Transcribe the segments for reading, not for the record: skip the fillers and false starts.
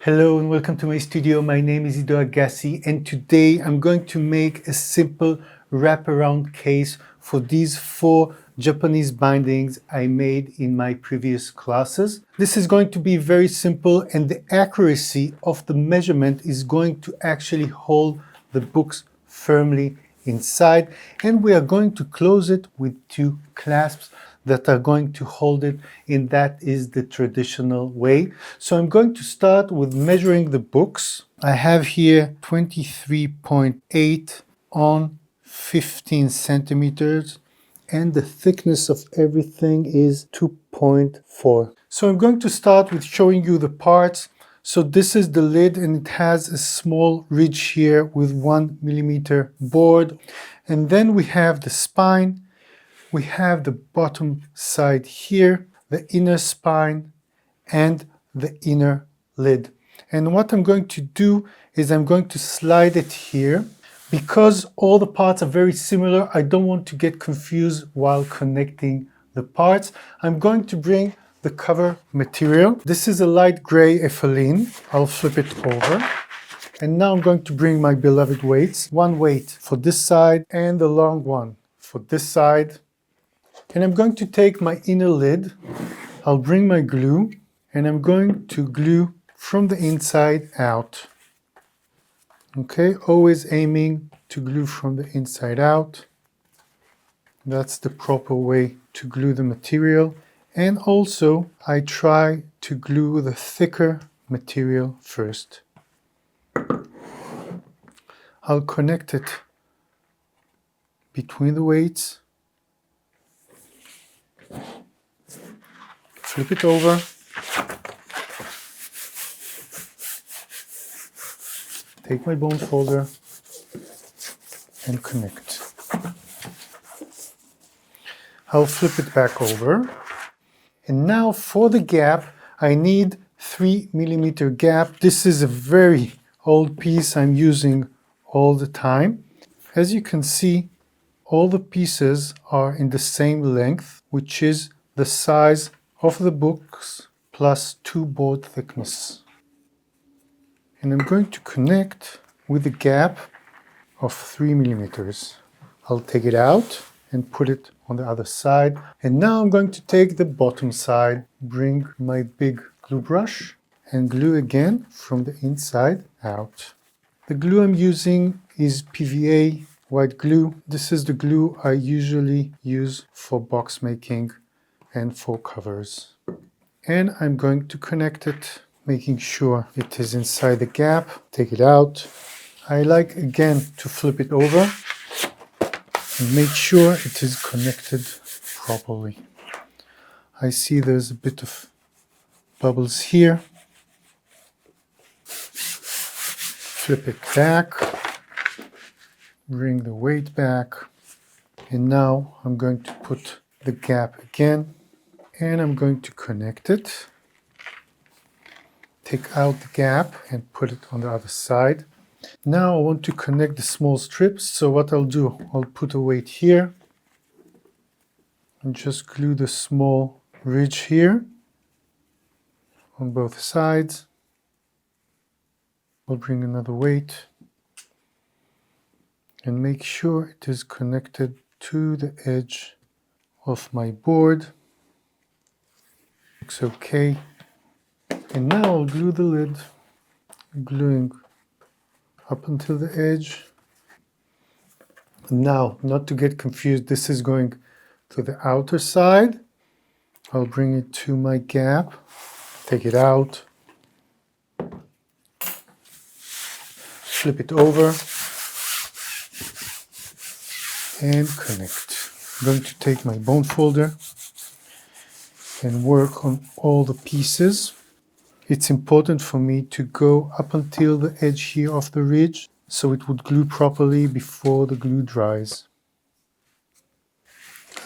Hello and welcome to my studio. My name is Ido Agassi and today I'm going to make a simple wraparound case for these 4 Japanese bindings I made in my previous classes. This is going to be very simple and the accuracy of the measurement is going to actually hold the books firmly inside, and we are going to close it with 2 clasps that are going to hold it, and that is the traditional way. So I'm going to start with measuring the books. I have here 23.8 on 15 centimeters, and the thickness of everything is 2.4. So I'm going to start with showing you the parts. So this is the lid and it has a small ridge here with 1 millimeter board. And then we have the spine. We have the bottom side here, the inner spine, and the inner lid. And what I'm going to do is I'm going to slide it here. Because all the parts are very similar, I don't want to get confused while connecting the parts. I'm going to bring the cover material. This is a light gray ephelene. I'll flip it over. And now I'm going to bring my beloved weights. One weight for this side and the long one for this side. And I'm going to take my inner lid. I'll bring my glue and I'm going to glue from the inside out. Okay, always aiming to glue from the inside out. That's the proper way to glue the material. And also, I try to glue the thicker material first. I'll connect it between the weights. Flip it over. Take my bone folder and connect. I'll flip it back over. And now for the gap, I need 3 millimeter gap. This is a very old piece I'm using all the time. As you can see, all the pieces are in the same length, which is the size of the books plus 2 board thickness. And I'm going to connect with a gap of 3 millimeters. I'll take it out and put it on the other side. And now I'm going to take the bottom side, bring my big glue brush and glue again from the inside out. The glue I'm using is PVA white glue. This is the glue I usually use for box making and for covers. And I'm going to connect it, making sure it is inside the gap. Take it out. I like again to flip it over and make sure it is connected properly. I see there's a bit of bubbles here. Flip it back, bring the weight back, and now I'm going to put the gap again and I'm going to connect it. Take out the gap and put it on the other side. Now I want to connect the small strips, so what I'll do, I'll put a weight here and just glue the small ridge here on both sides. I'll bring another weight and make sure it is connected to the edge of my board. Looks okay. And now I'll glue the lid, gluing up until the edge. Now, not to get confused, this is going to the outer side. I'll bring it to my gap, take it out, flip it over, and connect. I'm going to take my bone folder and work on all the pieces. It's important for me to go up until the edge here of the ridge so it would glue properly before the glue dries.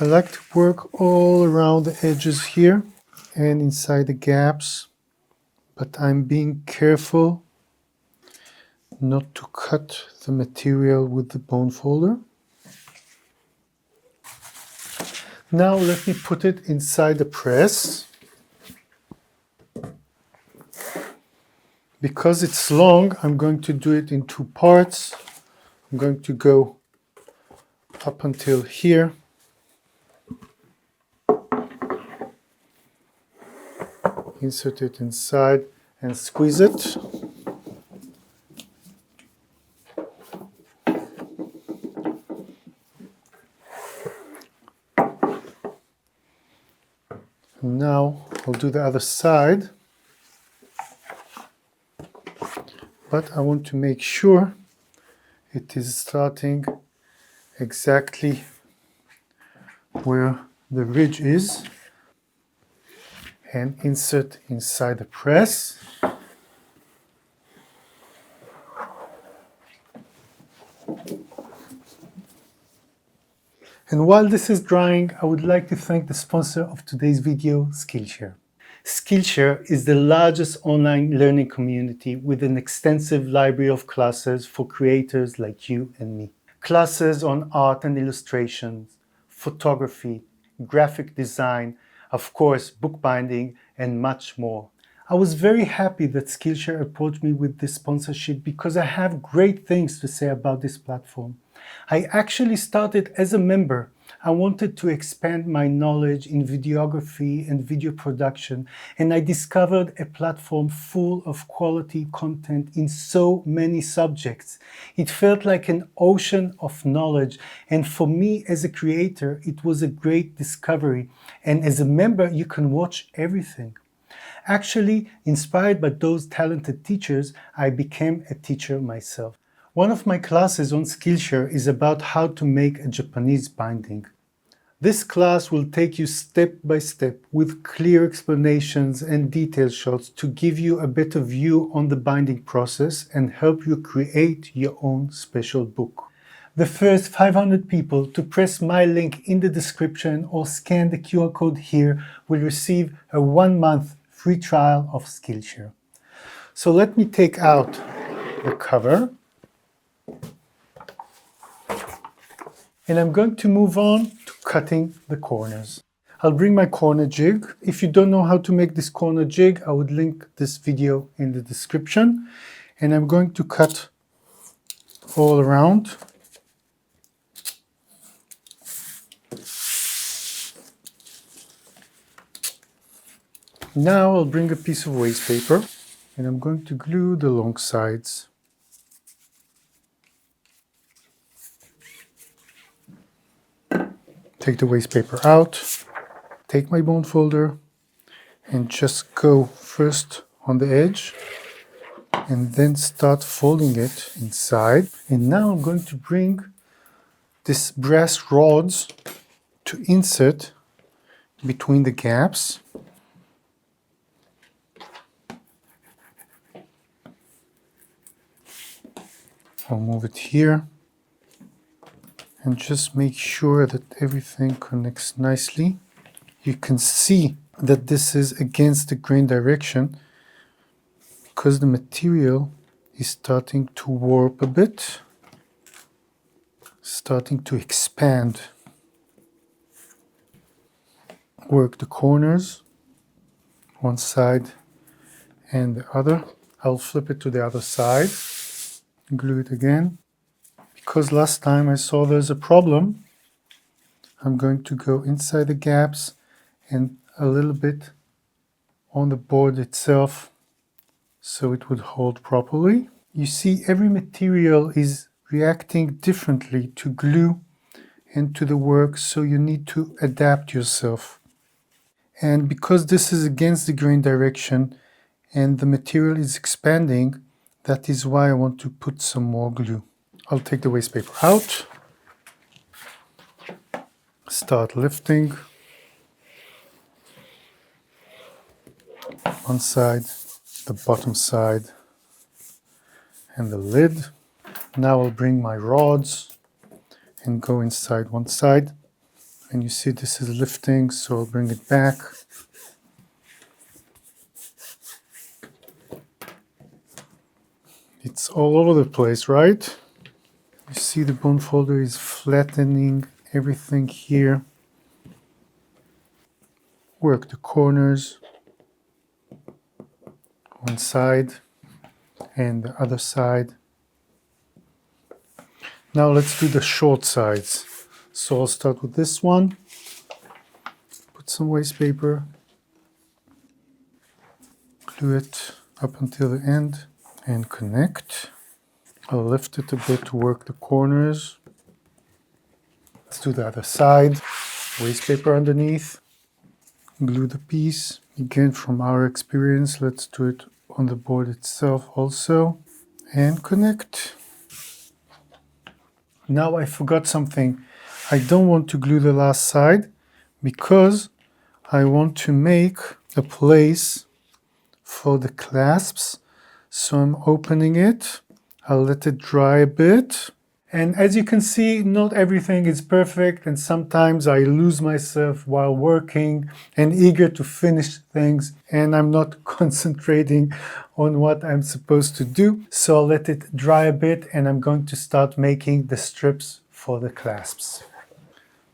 I like to work all around the edges here and inside the gaps, but I'm being careful not to cut the material with the bone folder. Now let me put it inside the press. Because it's long, I'm going to do it in two parts. I'm going to go up until here. Insert it inside and squeeze it. And now I'll do the other side. But I want to make sure it is starting exactly where the ridge is, and insert inside the press. And while this is drying, I would like to thank the sponsor of today's video, Skillshare. Skillshare is the largest online learning community with an extensive library of classes for creators like you and me. Classes on art and illustrations, photography, graphic design, of course, bookbinding, and much more. I was very happy that Skillshare approached me with this sponsorship because I have great things to say about this platform. I actually started as a member. I wanted to expand my knowledge in videography and video production, and I discovered a platform full of quality content in so many subjects. It felt like an ocean of knowledge, and for me as a creator, it was a great discovery. And as a member, you can watch everything. Actually, inspired by those talented teachers, I became a teacher myself. One of my classes on Skillshare is about how to make a Japanese binding. This class will take you step by step with clear explanations and detailed shots to give you a better view on the binding process and help you create your own special book. The first 500 people to press my link in the description or scan the QR code here will receive a 1-month free trial of Skillshare. So let me take out the cover. And I'm going to move on to cutting the corners. I'll bring my corner jig. If you don't know how to make this corner jig, I would link this video in the description. And I'm going to cut all around. Now I'll bring a piece of waste paper and I'm going to glue the long sides. Take the waste paper out, take my bone folder and just go first on the edge and then start folding it inside. And now I'm going to bring this brass rods to insert between the gaps. I'll move it here and just make sure that everything connects nicely. You can see that this is against the grain direction because the material is starting to warp a bit, starting to expand. Work the corners, one side and the other. I'll flip it to the other side, glue it again. Because last time I saw there's a problem, I'm going to go inside the gaps and a little bit on the board itself so it would hold properly. You see, every material is reacting differently to glue and to the work, so you need to adapt yourself. And because this is against the grain direction and the material is expanding, that is why I want to put some more glue. I'll take the waste paper out, start lifting one side, the bottom side, and the lid. Now I'll bring my rods and go inside one side. And you see this is lifting, so I'll bring it back. It's all over the place, right? You see the bone folder is flattening everything here. Work the corners, one side. and the other side. Now let's do the short sides. So I'll start with this one. Put some waste paper, glue it up until the end, and connect. I'll lift it a bit to work the corners. Let's do the other side. Waste paper underneath, glue the piece. Again, from our experience, let's do it on the board itself also, and connect. Now I forgot something. I don't want to glue the last side because I want to make a place for the clasps. So I'm opening it. I'll let it dry a bit. And as you can see, not everything is perfect, and sometimes I lose myself while working and eager to finish things, and I'm not concentrating on what I'm supposed to do. So I'll let it dry a bit, and I'm going to start making the strips for the clasps.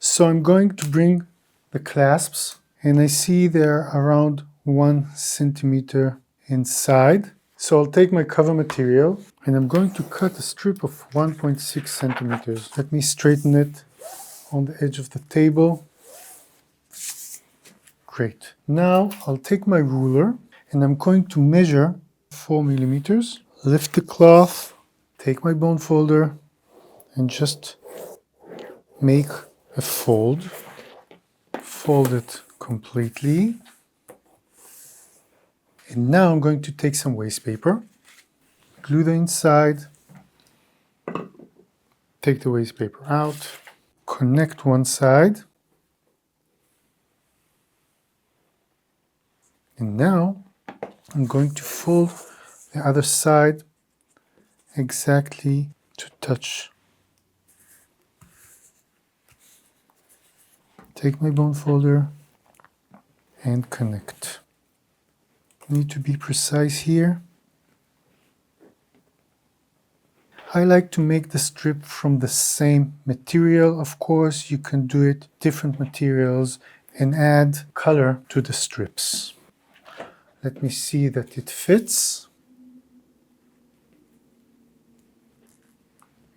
So I'm going to bring the clasps, and I see they're around 1 centimeter inside. So I'll take my cover material and I'm going to cut a strip of 1.6 centimeters. Let me straighten it on the edge of the table. Great. Now I'll take my ruler and I'm going to measure 4 millimeters. Lift the cloth, take my bone folder and just make a fold. Fold it completely. And now I'm going to take some waste paper, glue the inside, take the waste paper out, connect one side, and now I'm going to fold the other side exactly to touch. Take my bone folder and connect. Need to be precise here. I like to make the strip from the same material. Of course, you can do it different materials and add color to the strips. Let me see that it fits.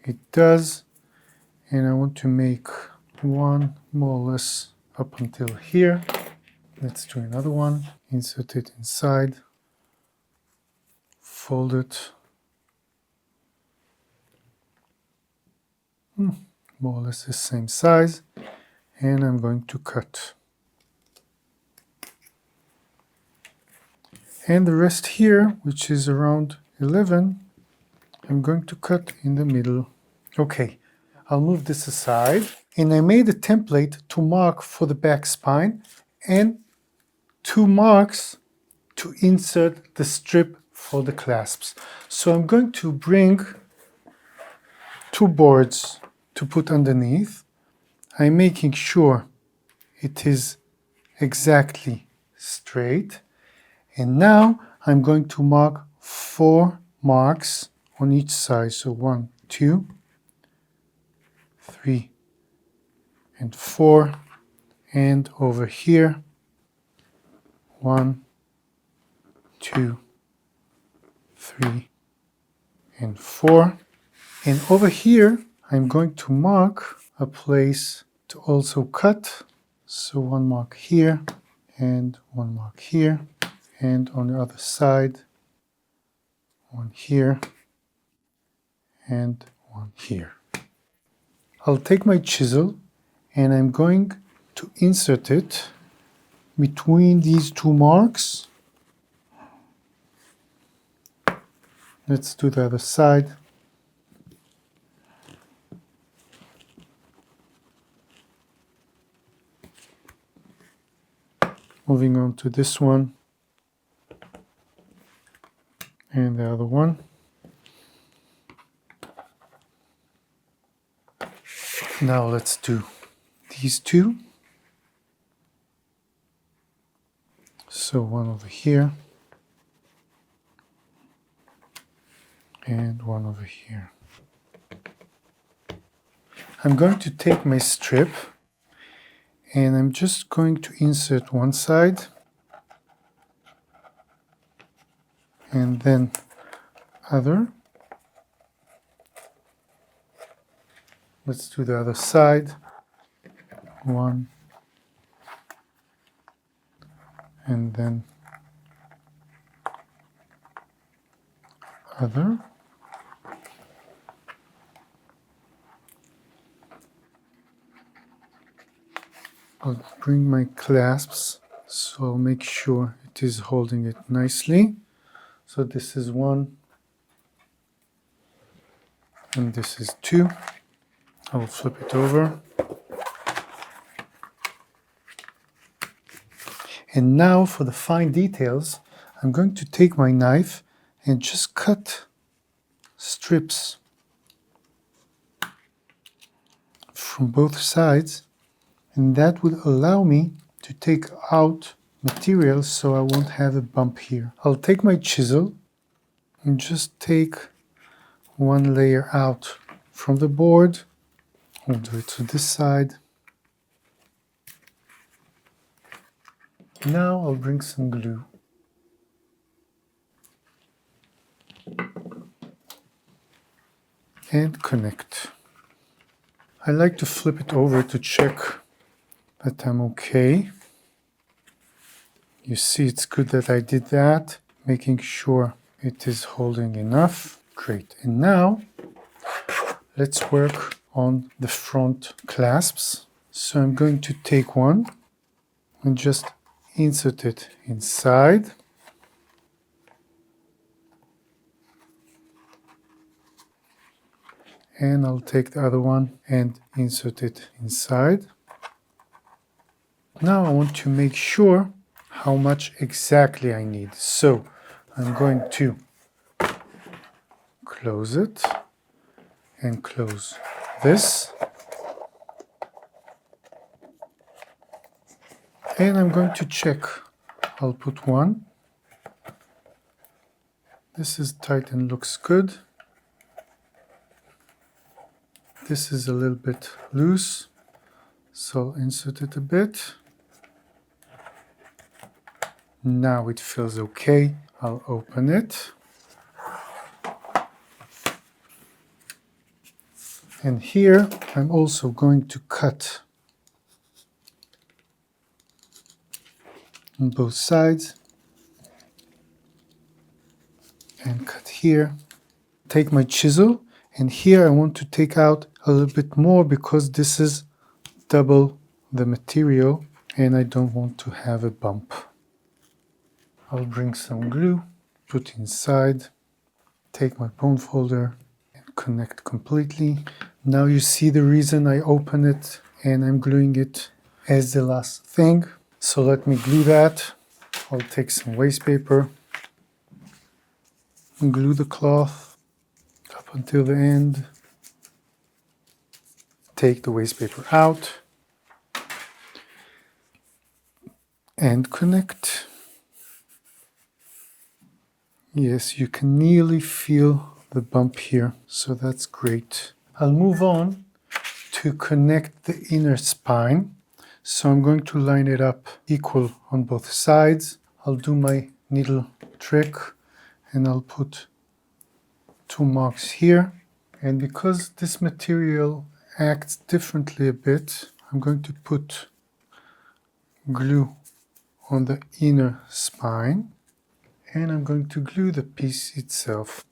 It does. And I want to make one more or less up until here. Let's do another one. Insert it inside. Fold it. More or less the same size. And I'm going to cut. And the rest here, which is around 11, I'm going to cut in the middle. Okay, I'll move this aside. And I made a template to mark for the back spine and 2 marks to insert the strip for the clasps. So I'm going to bring 2 boards to put underneath. I'm making sure it is exactly straight. And now I'm going to mark 4 marks on each side. So 1, 2, 3, and 4. And over here, 1, 2, 3, and 4. And over here, I'm going to mark a place to also cut. So 1 mark here and 1 mark here. And on the other side, 1 here and 1 here. I'll take my chisel and I'm going to insert it between these 2 marks. Let's do the other side. Moving on to this one and the other one. Now let's do these 2. So 1 over here and 1 over here. I'm going to take my strip and I'm just going to insert one side and then other. Let's do the other side. One, and then other. I'll bring my clasps, so I'll make sure it is holding it nicely. So this is one, and this is two. I'll flip it over. And now for the fine details, I'm going to take my knife and just cut strips from both sides, and that will allow me to take out material so I won't have a bump here. I'll take my chisel and just take one layer out from the board. I'll do it to this side. Now I'll bring some glue. And connect. I like to flip it over to check that I'm okay. You see, it's good that I did that, making sure it is holding enough. Great. And now let's work on the front clasps. So I'm going to take one and just insert it inside. And I'll take the other one and insert it inside. Now I want to make sure how much exactly I need. So I'm going to close it and close this. And I'm going to check. I'll put one. This is tight and looks good. This is a little bit loose, so I'll insert it a bit. Now it feels okay. I'll open it. And here I'm also going to cut on both sides and cut here. Take my chisel, and here I want to take out a little bit more because this is double the material and I don't want to have a bump. I'll bring some glue, put inside, take my bone folder and connect completely. Now you see the reason I open it and I'm gluing it as the last thing. So let me glue that. I'll take some waste paper and glue the cloth up until the end. Take the waste paper out and connect. Yes, you can nearly feel the bump here, so that's great. I'll move on to connect the inner spine. So I'm going to line it up equal on both sides. I'll do my needle trick and I'll put 2 marks here. And because this material acts differently a bit, I'm going to put glue on the inner spine. And I'm going to glue the piece itself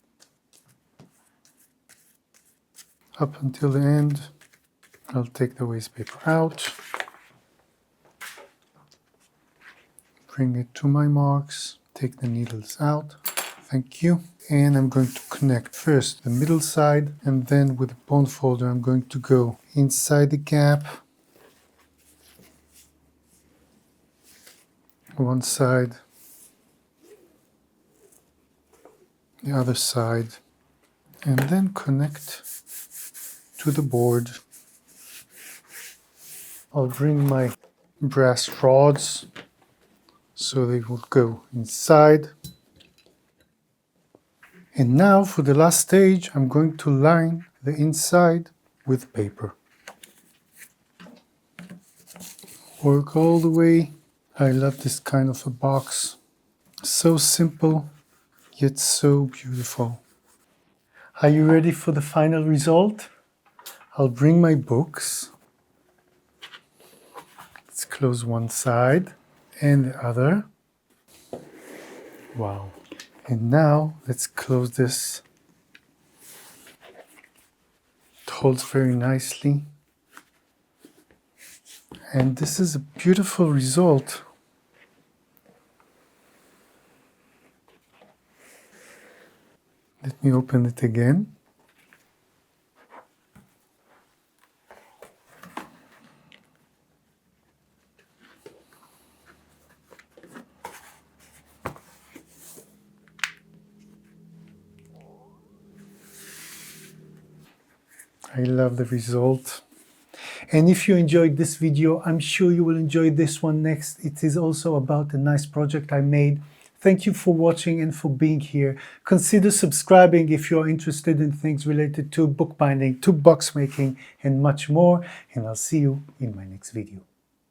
up until the end. I'll take the waste paper out, bring it to my marks, take the needles out. Thank you. And I'm going to connect first the middle side, and then with the bone folder I'm going to go inside the gap, one side, the other side, and then connect to the board. I'll bring my brass rods so they will go inside. And now for the last stage, I'm going to line the inside with paper. Work all the way. I love this kind of a box. So simple, yet so beautiful. Are you ready for the final result? I'll bring my books. Let's close one side and the other. Wow. And now let's close this. It holds very nicely. And this is a beautiful result. Let me open it again. I love the result. And if you enjoyed this video, I'm sure you will enjoy this one next. It is also about a nice project I made. Thank you for watching and for being here. Consider subscribing if you're interested in things related to bookbinding, to box making, and much more. And I'll see you in my next video.